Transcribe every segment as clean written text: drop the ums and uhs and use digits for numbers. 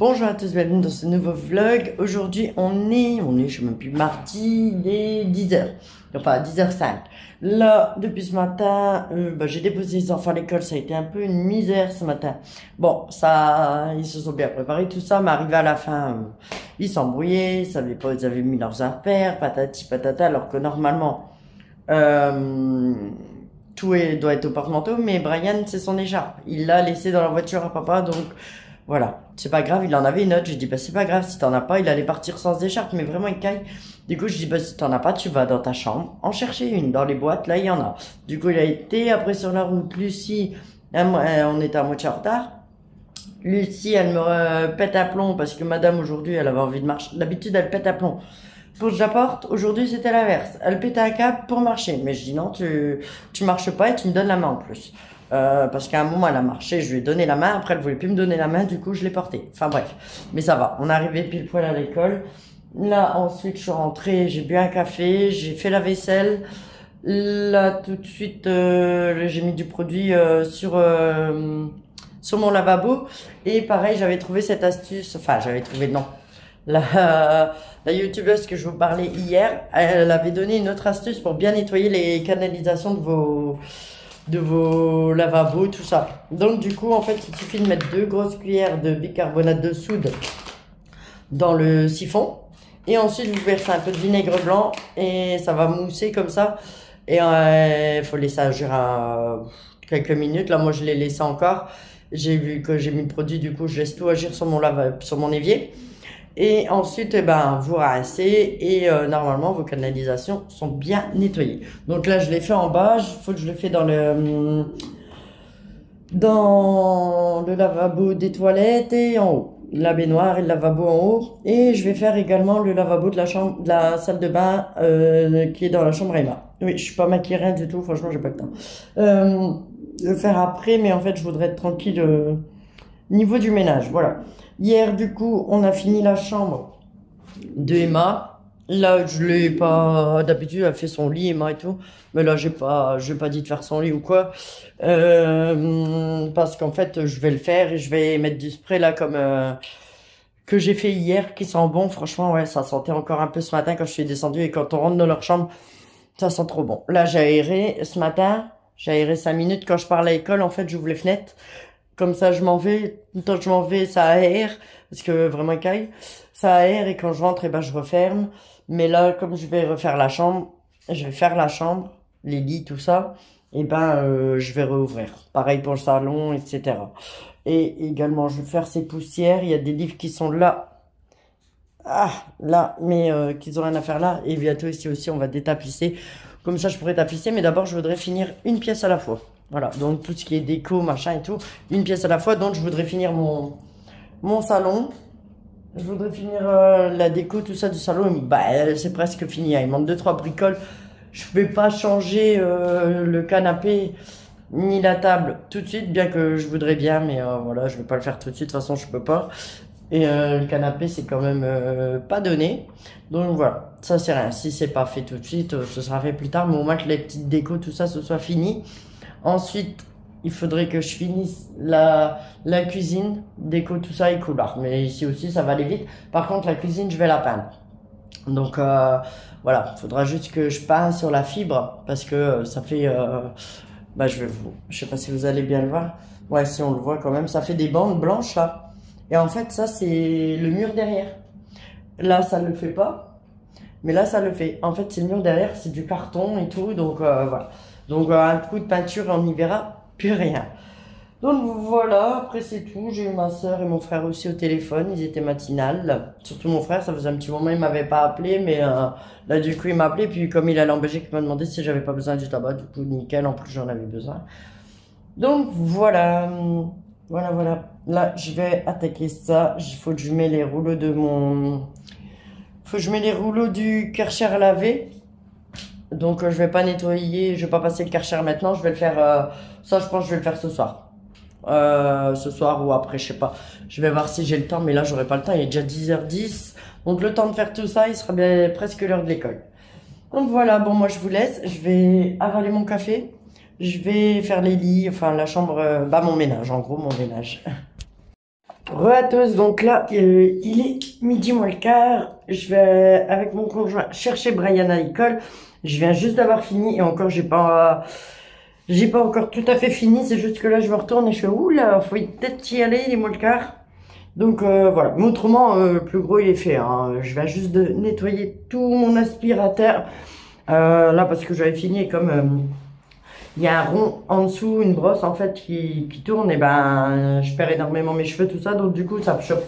Bonjour à tous, bienvenue dans ce nouveau vlog. Aujourd'hui on est, je sais même plus, mardi, il est 10h, enfin 10h05. Là, depuis ce matin, j'ai déposé les enfants à l'école, ça a été un peu une misère ce matin. Bon, ça, ils se sont bien préparés, tout ça, mais arrivé à la fin, ils s'embrouillaient, ils savaient pas, ils avaient mis leurs affaires, patati patata, alors que normalement, doit être au porte-manteau, mais Brian, c'est son écharpe. Il l'a laissé dans la voiture à papa, donc voilà. C'est pas grave, il en avait une autre. J'ai dit, bah, c'est pas grave, si t'en as pas, il allait partir sans écharpe, mais vraiment, il caille. Du coup, je dis, bah, si t'en as pas, tu vas dans ta chambre, en chercher une. Dans les boîtes, là, il y en a. Du coup, il a été, après, sur la route, Lucie, on était à moitié en retard. Lucie, elle me pète à plomb, parce que madame, aujourd'hui, elle avait envie de marcher. D'habitude, elle pète à plomb pour que j'apporte. Aujourd'hui, c'était l'inverse. Elle pétait un câble pour marcher. Mais je dis, non, tu marches pas et tu me donnes la main en plus. Parce qu'à un moment elle a marché, je lui ai donné la main, après elle voulait plus me donner la main, du coup je l'ai portée. Enfin bref, mais ça va, on est arrivé pile poil à l'école. Là ensuite je suis rentrée, j'ai bu un café, j'ai fait la vaisselle. Là tout de suite j'ai mis du produit sur mon lavabo. Et pareil, j'avais trouvé cette astuce, enfin j'avais trouvé, non. La youtubeuse que je vous parlais hier, elle avait donné une autre astuce pour bien nettoyer les canalisations de vos lavabos, tout ça. Donc du coup, en fait, il suffit de mettre 2 grosses cuillères de bicarbonate de soude dans le siphon. Et ensuite, vous versez un peu de vinaigre blanc et ça va mousser comme ça. Et il faut laisser agir quelques minutes. Là, moi, je l'ai laissé encore. J'ai vu que j'ai mis le produit, du coup, je laisse tout agir sur mon évier. Et ensuite, vous rincez et normalement, vos canalisations sont bien nettoyées. Donc là, je l'ai fait en bas. Il faut que je le fasse dans le lavabo des toilettes et en haut. La baignoire et le lavabo en haut. Et je vais faire également le lavabo de la salle de bain qui est dans la chambre Emma. Oui, je suis pas maquillée, rien du tout. Franchement, j'ai pas le temps. Le faire après, mais en fait, je voudrais être tranquille niveau du ménage. Voilà. Hier, du coup, on a fini la chambre de Emma. Là, je l'ai pas, d'habitude, elle fait son lit, Emma et tout. Mais là, j'ai pas dit de faire son lit ou quoi. Parce qu'en fait, je vais le faire et je vais mettre du spray là, comme, que j'ai fait hier, qui sent bon. Franchement, ouais, ça sentait encore un peu ce matin quand je suis descendue et quand on rentre dans leur chambre, ça sent trop bon. Là, j'ai aéré ce matin. J'ai aéré 5 minutes quand je pars à l'école. En fait, j'ouvre les fenêtres. Comme ça, je m'en vais. Quand je m'en vais, ça aère. Parce que vraiment, caille. Ça aère et quand je rentre, je referme. Mais là, comme je vais refaire la chambre, je vais faire la chambre, les lits, tout ça. Et je vais rouvrir. Pareil pour le salon, etc. Et également, je vais faire ces poussières. Il y a des livres qui sont là. Ah, là, mais qu'ils ont rien à faire là. Et bientôt ici aussi, on va détapisser. Comme ça, je pourrais tapisser. Mais d'abord, je voudrais finir une pièce à la fois. Voilà, donc tout ce qui est déco, machin et tout, une pièce à la fois. Donc je voudrais finir mon salon. Je voudrais finir la déco, tout ça du salon. C'est presque fini, hein. Il manque 2-3 bricoles. Je ne vais pas changer le canapé ni la table tout de suite, bien que je voudrais bien. Mais voilà, je ne vais pas le faire tout de suite, de toute façon je ne peux pas. Et le canapé, c'est quand même pas donné. Donc voilà, ça c'est rien. Si c'est pas fait tout de suite, ce sera fait plus tard. Mais au moins que les petites décos, tout ça, ce soit fini. Ensuite, il faudrait que je finisse la cuisine, déco, tout ça et couloir. Mais ici aussi, ça va aller vite. Par contre, la cuisine, je vais la peindre. Donc voilà, il faudra juste que je peins sur la fibre parce que ça fait... je sais pas si vous allez bien le voir. Ouais, si on le voit quand même, ça fait des bandes blanches là. Et en fait, ça, c'est le mur derrière. Là, ça ne le fait pas. Mais là, ça le fait. En fait, c'est le mur derrière, c'est du carton et tout. Donc voilà. Donc un coup de peinture, on n'y verra plus rien. Donc voilà, après c'est tout. J'ai eu ma soeur et mon frère aussi au téléphone. Ils étaient matinales. Surtout mon frère, ça faisait un petit moment, il m'avait pas appelé. Mais là, du coup, il m'a appelé. Puis comme il allait en Belgique, il m'a demandé si j'avais pas besoin du tabac. Du coup, nickel. En plus, j'en avais besoin. Donc voilà. Voilà. Là, je vais attaquer ça. Il faut que je mette les rouleaux les rouleaux du Karcher à laver. Donc je vais pas nettoyer, je vais pas passer le Karcher maintenant, je vais le faire, ça je pense que je vais le faire ce soir. Ce soir ou après, je sais pas. Je vais voir si j'ai le temps, mais là j'aurai pas le temps, il est déjà 10h10. Donc le temps de faire tout ça, il sera bien presque l'heure de l'école. Donc voilà, bon moi je vous laisse, je vais avaler mon café. Je vais faire les lits, enfin la chambre, mon ménage, en gros mon ménage. Re-à-tous, donc là, il est midi moins le quart. Je vais, avec mon conjoint, chercher Brian à l'école. Je viens juste d'avoir fini et encore, j'ai pas encore tout à fait fini. C'est juste que là, je me retourne et je fais, oula, faut peut-être y aller, il est moins le quart. Donc voilà, mais autrement, le plus gros, il est fait. Hein. Je viens juste de nettoyer tout mon aspirateur. Là, parce que j'avais fini et comme il y a un rond en dessous, une brosse en fait qui tourne, et ben je perds énormément mes cheveux, tout ça, donc du coup ça me chope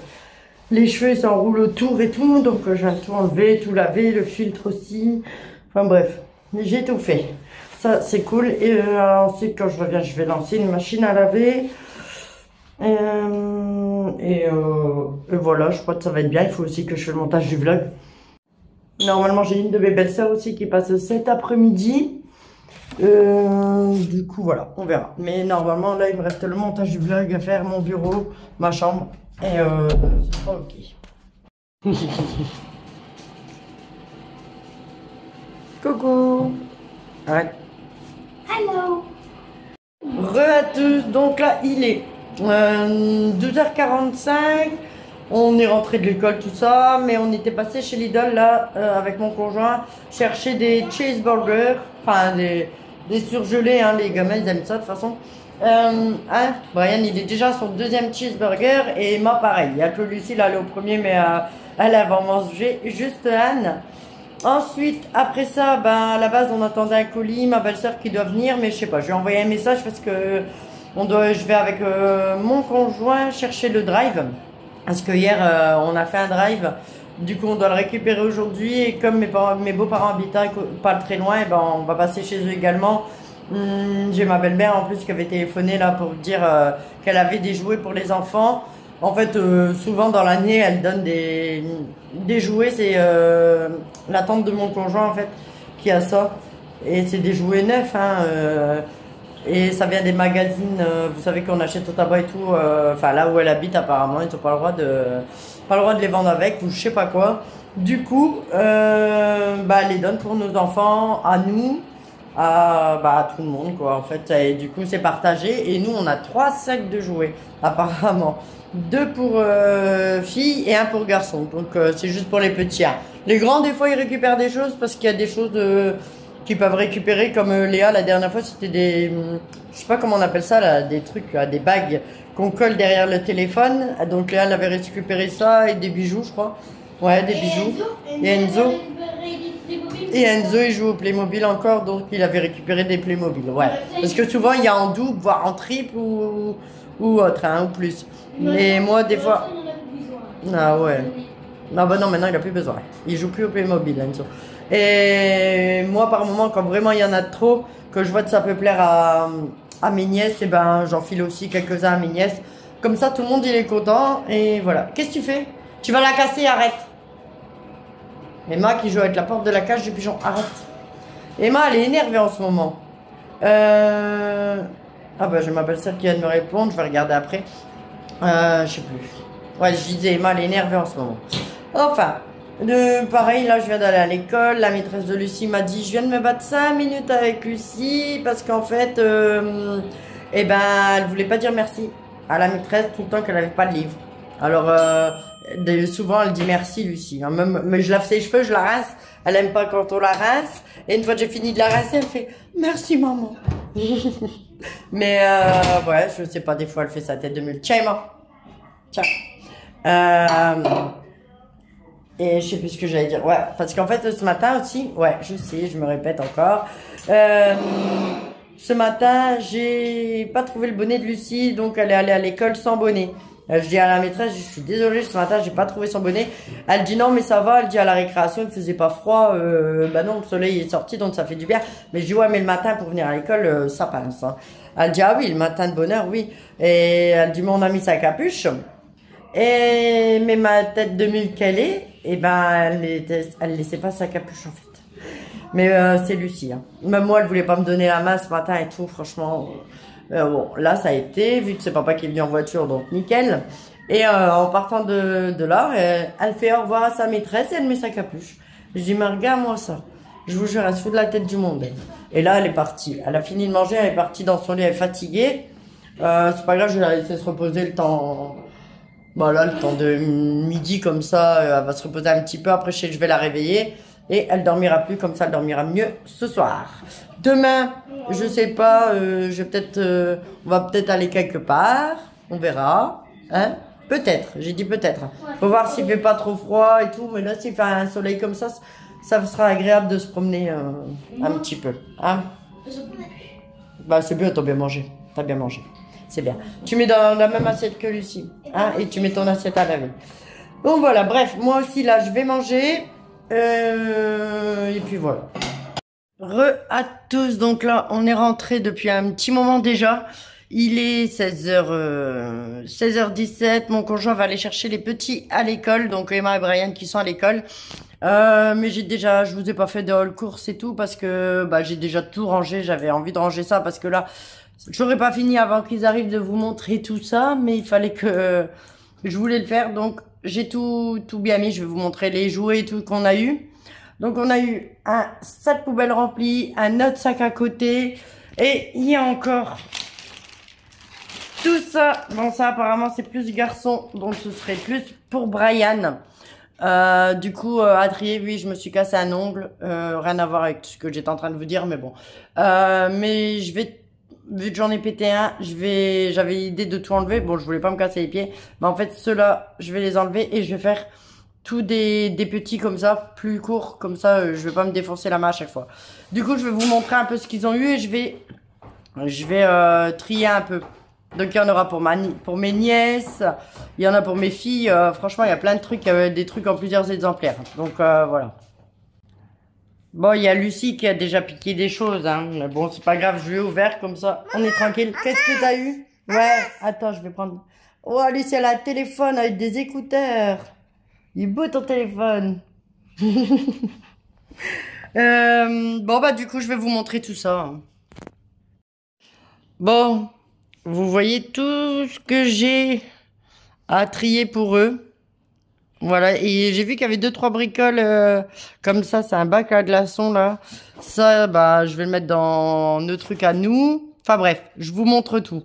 les cheveux, ils s'enroulent autour et tout, donc je viens de tout enlever, tout laver, le filtre aussi, enfin bref, j'ai tout fait. Ça c'est cool, et ensuite quand je reviens, je vais lancer une machine à laver, et voilà, je crois que ça va être bien. Il faut aussi que je fasse le montage du vlog. Normalement j'ai une de mes belles-sœurs aussi qui passe cet après-midi. Du coup voilà, on verra. Mais normalement là il me reste le montage du vlog à faire, mon bureau, ma chambre, et ce sera ok. Coucou. Arrête. Hello. Re à tous, donc là il est 12h45. On est rentré de l'école, tout ça, mais on était passé chez Lidl là avec mon conjoint chercher des cheeseburgers, enfin des surgelés, hein, les gamins ils aiment ça de toute façon. Hein, Brian il est déjà à son deuxième cheeseburger et Emma pareil. Il y a que Lucie là, elle est au premier, mais elle va manger juste Anne. Ensuite, après ça, ben à la base on attendait un colis, ma belle-sœur qui doit venir, mais je sais pas, je lui ai envoyé un message parce que je vais avec mon conjoint chercher le drive. Parce que hier, on a fait un drive, du coup on doit le récupérer aujourd'hui, et comme mes beaux-parents habitent pas très loin, et ben on va passer chez eux également. J'ai ma belle-mère en plus qui avait téléphoné là pour dire qu'elle avait des jouets pour les enfants. En fait, souvent dans l'année, elle donne des jouets, c'est la tante de mon conjoint en fait qui a ça. Et c'est des jouets neufs, hein, et ça vient des magazines, vous savez qu'on achète au tabac et tout, enfin là où elle habite apparemment, ils n'ont pas le droit de les vendre avec, ou je sais pas quoi. Du coup, bah elle les donne pour nos enfants, à nous, à tout le monde quoi en fait. Et du coup c'est partagé, et nous on a 3 sacs de jouets apparemment. 2 pour filles et 1 pour garçons, donc c'est juste pour les petits. Hein. Les grands des fois ils récupèrent des choses parce qu'il y a des choses qui peuvent récupérer, comme Léa la dernière fois c'était des, je sais pas comment on appelle ça là, des trucs, des bagues qu'on colle derrière le téléphone. Donc Léa elle avait récupéré ça, et des bijoux je crois, ouais des bijoux. Et Enzo il joue au Playmobil encore, donc il avait récupéré des Playmobil, ouais, parce que souvent il y a en double voire en triple ou autre, hein, ou plus. Mais moi des fois, ah ouais, non bah non, maintenant il a plus besoin, il joue plus au Playmobil Enzo. Et moi par moment quand vraiment il y en a trop, que je vois que ça peut plaire à mes nièces, et ben j'en file aussi quelques-uns à mes nièces. Comme ça tout le monde il est content, et voilà. Qu'est-ce que tu fais? Tu vas la casser, arrête. Emma qui joue avec la porte de la cage du pigeon, arrête. Emma elle est énervée en ce moment. Ah bah j'ai ma belle-sœur qui vient de me répondre, je vais regarder après. Je sais plus. Ouais, je disais Emma elle est énervée en ce moment. Enfin, pareil, là je viens d'aller à l'école, la maîtresse de Lucie m'a dit je viens de me battre 5 minutes avec Lucie parce qu'en fait, eh ben elle voulait pas dire merci à la maîtresse tout le temps qu'elle avait pas de livre. Alors souvent elle dit merci Lucie, hein, mais je lave ses cheveux, je la rince, elle aime pas quand on la rince, et une fois que j'ai fini de la rincer elle fait merci maman. Mais ouais, je sais pas, des fois elle fait sa tête de mule. Tiens Emma, tiens. Et je sais plus ce que j'allais dire. Ouais, parce qu'en fait, ce matin aussi, ouais, je sais, je me répète encore. Ce matin, j'ai pas trouvé le bonnet de Lucie, donc elle est allée à l'école sans bonnet. Je dis à la maîtresse, je suis désolée, ce matin, j'ai pas trouvé son bonnet. Elle dit non, mais ça va. Elle dit à la récréation, il faisait pas froid. Bah non, le soleil est sorti, donc ça fait du bien. Mais je dis ouais, mais le matin pour venir à l'école, ça passe. Hein. Elle dit ah oui, le matin de bonne heure, oui. Et elle dit mais on a mis sa capuche. Et mais ma tête de mule qu'elle est, et ben elle laissait pas sa capuche en fait. Mais c'est Lucie. Hein. Même moi, elle voulait pas me donner la main ce matin et tout. Franchement, bon, là ça a été, vu que c'est papa qui est venu en voiture, donc nickel. Et en partant de là, elle fait au revoir à sa maîtresse et elle met sa capuche. Je dis mais regarde-moi ça. Je vous jure, elle se fout de la tête du monde. Et là, elle est partie. Elle a fini de manger, elle est partie dans son lit, elle est fatiguée. C'est pas grave, je vais la laisser se reposer le temps Voilà, le temps de midi comme ça, elle va se reposer un petit peu. Après, je vais la réveiller et elle dormira plus. Comme ça, elle dormira mieux ce soir. Demain, je sais pas, on va peut-être aller quelque part. On verra. Hein? Peut-être, j'ai dit peut-être. Faut voir s'il fait pas trop froid et tout. Mais là, s'il fait un soleil comme ça sera agréable de se promener un petit peu. Hein? Bah, c'est bien, t'as bien mangé. T'as bien mangé. C'est bien. Tu mets dans la même assiette que Lucie. Hein, et tu mets ton assiette à laver. Donc voilà, bref, moi aussi là, je vais manger. Et puis voilà. Re à tous. Donc là, on est rentré depuis un petit moment déjà. Il est 16h17. Mon conjoint va aller chercher les petits à l'école. Donc Emma et Brian qui sont à l'école. Mais je vous ai pas fait de haul course et tout parce que bah, j'ai déjà tout rangé. J'avais envie de ranger ça parce que là, j'aurais pas fini avant qu'ils arrivent de vous montrer tout ça, mais il fallait que je voulais le faire. Donc j'ai tout bien mis. Je vais vous montrer les jouets et tout qu'on a eu. Donc on a eu un sac poubelle rempli, un autre sac à côté, et il y a encore tout ça. Bon, ça apparemment c'est plus garçon, donc ce serait plus pour Brian. Du coup, à trier, oui, je me suis cassé un ongle. Rien à voir avec ce que j'étais en train de vous dire, mais bon. Mais je vais, vu que j'en ai pété un, j'avais l'idée de tout enlever. Bon, je voulais pas me casser les pieds. Mais en fait, ceux-là, je vais les enlever et je vais faire tous des petits comme ça, plus courts. Comme ça, je vais pas me défoncer la main à chaque fois. Du coup, je vais vous montrer un peu ce qu'ils ont eu et je vais trier un peu. Donc il y en aura pour mes nièces, il y en a pour mes filles, franchement il y a plein de trucs, des trucs en plusieurs exemplaires. Donc voilà. Bon, il y a Lucie qui a déjà piqué des choses, hein. Mais bon, c'est pas grave, je lui ai ouvert comme ça, on est tranquille. Qu'est-ce que t'as eu? Ouais, attends, je vais prendre... Oh, Lucie, elle a un téléphone avec des écouteurs. Il est beau ton téléphone. Bon, bah du coup, je vais vous montrer tout ça. Bon... Vous voyez tout ce que j'ai à trier pour eux. Voilà, et j'ai vu qu'il y avait 2-3 bricoles comme ça, c'est un bac à glaçons là. Ça, bah, je vais le mettre dans nos trucs à nous. Enfin bref, je vous montre tout.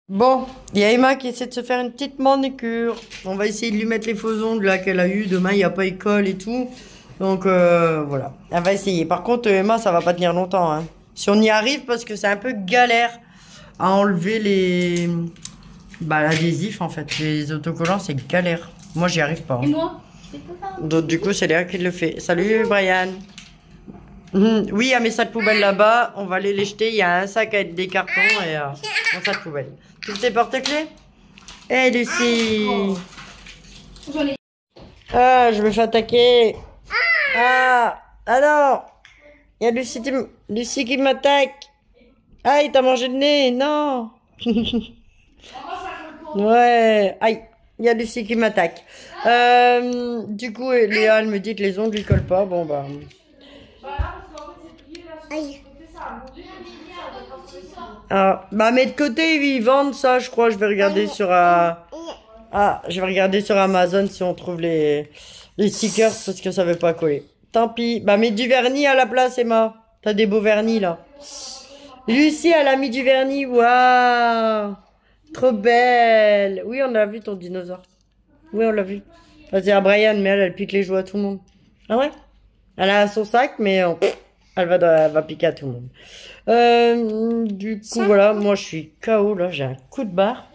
Bon, il y a Emma qui essaie de se faire une petite manicure. On va essayer de lui mettre les faux ongles là qu'elle a eu. Demain, il n'y a pas école et tout. Donc, voilà. Elle va essayer. Par contre, Emma, ça va pas tenir longtemps. Hein. Si on y arrive, parce que c'est un peu galère à enlever les... Bah, l'adhésif, en fait. Les autocollants, c'est galère. Moi, j'y arrive pas. Hein. Et moi? Donc, du coup, c'est Léa qui le fait. Salut, Brian. Oui, il y a mes sacs poubelles là-bas. On va aller les jeter. Il y a un sac avec des cartons et un sac poubelle. Tous tes porte-clés? Eh, Lucie! Ah, je me fais attaquer. Ah non! Il y a Lucie qui m'attaque. Ah, il t'a mangé le nez. Non! Ouais. Aïe. Il y a Lucie qui m'attaque. Du coup, Léa, elle me dit que les ongles, ils collent pas. Bon, bah... Aïe. Ah, bah, mais de côté, ils vendent ça, je crois. Je vais regarder sur... je vais regarder sur Amazon si on trouve les stickers parce que ça veut pas coller. Tant pis. Bah, mets du vernis à la place, Emma. T'as des beaux vernis, là. Lucie, elle a mis du vernis. Waouh! Trop belle. Oui, on a vu ton dinosaure. Oui, on l'a vu. C'est à Brian, mais elle pique les joues à tout le monde. Ah ouais? Elle a son sac, mais elle va piquer à tout le monde. Du coup, voilà. Moi, je suis KO, là. J'ai un coup de barre.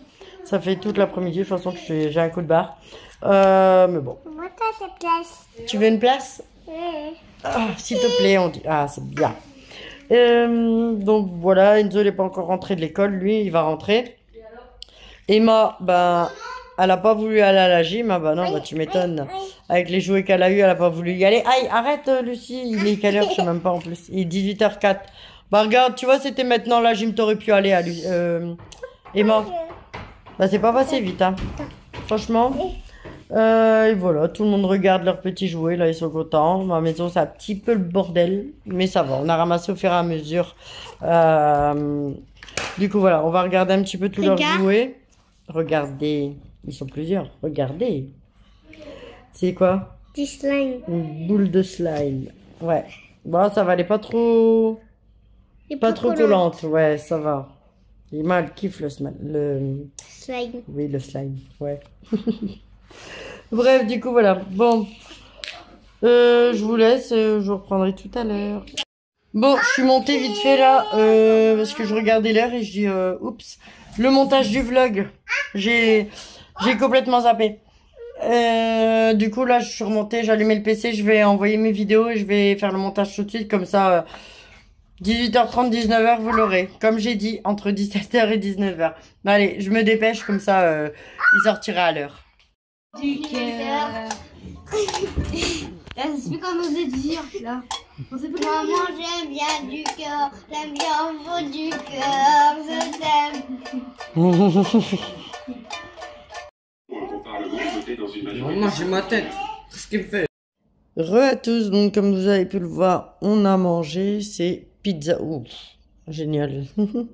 Ça fait toute l'après-midi, de toute façon, que j'ai un coup de barre. Mais bon. Moi, t'as ta place. Tu veux une place? Ah, s'il te plaît, on dit. Ah, c'est bien. Donc voilà, Enzo n'est pas encore rentré de l'école, lui, il va rentrer. Emma, ben, elle a pas voulu aller à la gym. Ah bah non, bah tu m'étonnes. Avec les jouets qu'elle a eu, elle a pas voulu y aller. Aïe, arrête, Lucie, il est quelle heure? Je sais même pas en plus. Il est 18h04. Bah regarde, tu vois, c'était maintenant la gym, t'aurais pu aller à Emma. Bah c'est pas passé vite, hein. Franchement. Et voilà, tout le monde regarde leurs petits jouets, là, ils sont contents. Ma maison, c'est un petit peu le bordel, mais ça va, on a ramassé au fur et à mesure. Du coup, voilà, on va regarder un petit peu tous leurs jouets. Regardez, ils sont plusieurs, regardez. C'est quoi? Du slime. Une boule de slime. Ouais, bon, ça va, elle est pas trop... Pas trop collante, ouais, ça va. Emma, elle kiffe le slime. Oui, le slime, ouais. Bref, du coup, voilà. Bon, je vous laisse. Je vous reprendrai tout à l'heure. Bon, je suis montée vite fait là, parce que je regardais l'heure et je dis, oups, le montage du vlog. J'ai complètement zappé. Du coup, là, je suis remontée, j'ai allumé le PC, je vais envoyer mes vidéos et je vais faire le montage tout de suite. Comme ça, 18h30, 19h, vous l'aurez. Comme j'ai dit, entre 17h et 19h. Bah, allez, je me dépêche, comme ça, il sortira à l'heure. Du cœur. C'est plus comme oser dire là. On sait plus. Maman, j'aime bien du cœur. J'aime bien vos du cœur. Je t'aime. Moi, j'ai ma tête. Qu'est-ce qu'il me fait? Re à tous, donc comme vous avez pu le voir, on a mangé, c'est pizza. Ouh, génial. Bon,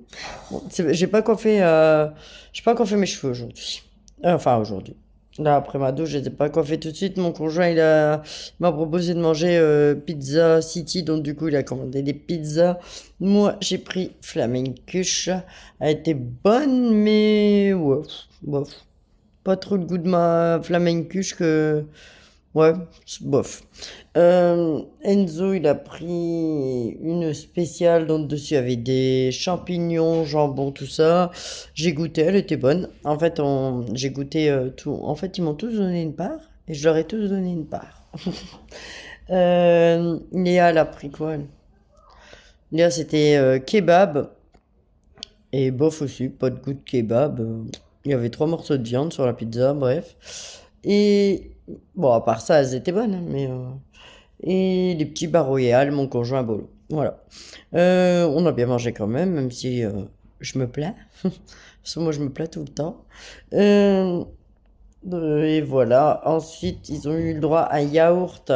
j'ai pas coiffé mes cheveux aujourd'hui. Enfin, aujourd'hui. Là, après ma douche, je les ai pas coiffés tout de suite. Mon conjoint, m'a proposé de manger Pizza City. Donc, du coup, il a commandé des pizzas. Moi, j'ai pris Flamencuche. Elle était bonne, mais ouais, bof. Pas trop le goût de ma Flamencuche que... Ouais, bof. Enzo, il a pris une spéciale dont dessus il y avait des champignons, jambon, tout ça. J'ai goûté, elle était bonne. En fait, j'ai goûté tout. En fait, ils m'ont tous donné une part et je leur ai tous donné une part. Léa, elle a pris quoi, elle? Léa, c'était kebab. Et bof aussi, pas de goût de kebab. Il y avait 3 morceaux de viande sur la pizza, bref. Et bon, à part ça, elles étaient bonnes, hein, mais et des petits bas royales, mon conjoint bolo. Voilà. On a bien mangé quand même si je me plains. Parce que moi, je me plains tout le temps. Et voilà. Ensuite, ils ont eu le droit à un yaourt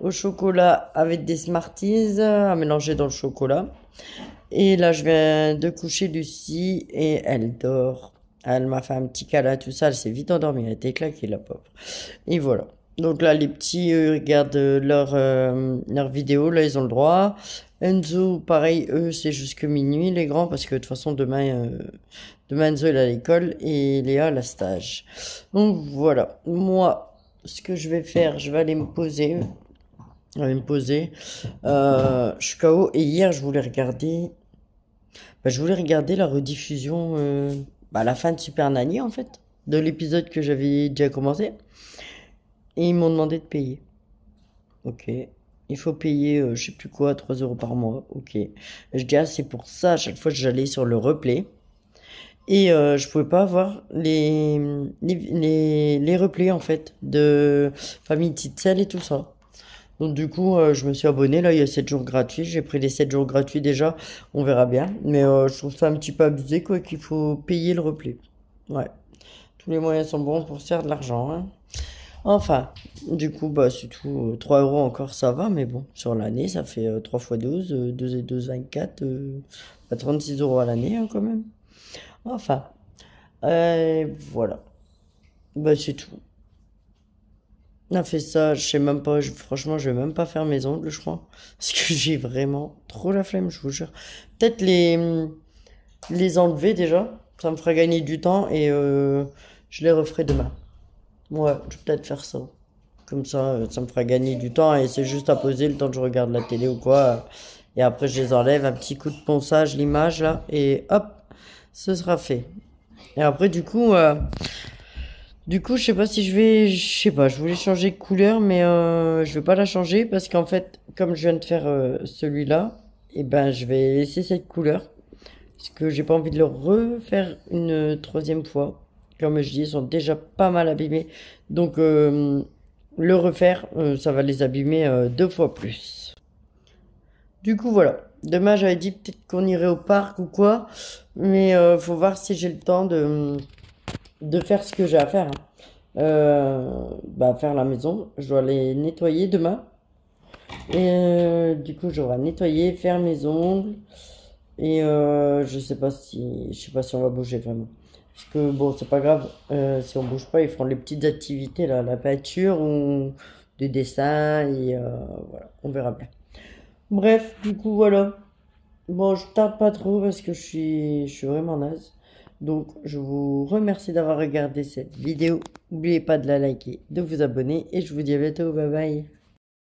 au chocolat avec des Smarties à mélanger dans le chocolat. Et là, je viens de coucher Lucie et elle dort. Elle m'a fait un petit câlin, tout ça. Elle s'est vite endormie. Elle était claquée, la pauvre. Et voilà. Donc là, les petits regardent leur vidéo. Là, ils ont le droit. Enzo, pareil, eux, c'est jusque minuit, les grands. Parce que de toute façon, demain Enzo, il est à l'école. Et Léa, elle a stage. Donc voilà. Moi, ce que je vais faire, je vais aller me poser. Je suis KO. Et hier, je voulais regarder la rediffusion, la fin de Super Nanny, en fait, de l'épisode que j'avais déjà commencé. Et ils m'ont demandé de payer. Ok. Il faut payer, je sais plus quoi, 3 € par mois. Ok. Et je dis, ah, c'est pour ça, à chaque fois que j'allais sur le replay. Et je pouvais pas avoir les replays, en fait, de Famille Titzel et tout ça. Donc du coup, je me suis abonné, là, il y a 7 jours gratuits. J'ai pris les 7 jours gratuits déjà, on verra bien. Mais je trouve ça un petit peu abusé, quoi, qu'il faut payer le replay. Ouais, tous les moyens sont bons pour se faire de l'argent, hein. Enfin, du coup, bah, c'est tout. 3 euros encore, ça va, mais bon, sur l'année, ça fait 3 fois 12, 2 et 2, 24, 36 euros à l'année, hein, quand même. Enfin, voilà. Bah, c'est tout. On a fait ça, je sais même pas, franchement, je vais même pas faire mes ongles, je crois. Parce que j'ai vraiment trop la flemme, je vous jure. Peut-être les enlever déjà, ça me fera gagner du temps et je les referai demain. Ouais, je vais peut-être faire ça. Comme ça me fera gagner du temps et c'est juste à poser le temps que je regarde la télé ou quoi. Et après, je les enlève, un petit coup de ponçage, l'image là, et hop, ce sera fait. Et après, du coup, je sais pas si je sais pas, je voulais changer de couleur, mais je vais pas la changer parce qu'en fait, comme je viens de faire celui-là, et ben, je vais laisser cette couleur parce que j'ai pas envie de le refaire une troisième fois. Comme je dis, ils sont déjà pas mal abîmés, donc le refaire, ça va les abîmer 2 fois plus. Du coup, voilà. Demain, j'avais dit peut-être qu'on irait au parc ou quoi, mais faut voir si j'ai le temps de faire ce que j'ai à faire, hein. Bah, faire la maison. Je dois les nettoyer demain. Et du coup, j'aurai nettoyer, faire mes ongles. Et je sais pas si on va bouger vraiment. Parce que bon, c'est pas grave. Si on bouge pas, ils feront les petites activités là, la peinture ou des dessins et voilà, on verra bien. Bref, du coup, voilà. Bon, je tarde pas trop parce que je suis vraiment naze. Donc, je vous remercie d'avoir regardé cette vidéo. N'oubliez pas de la liker, de vous abonner et je vous dis à bientôt. Bye bye.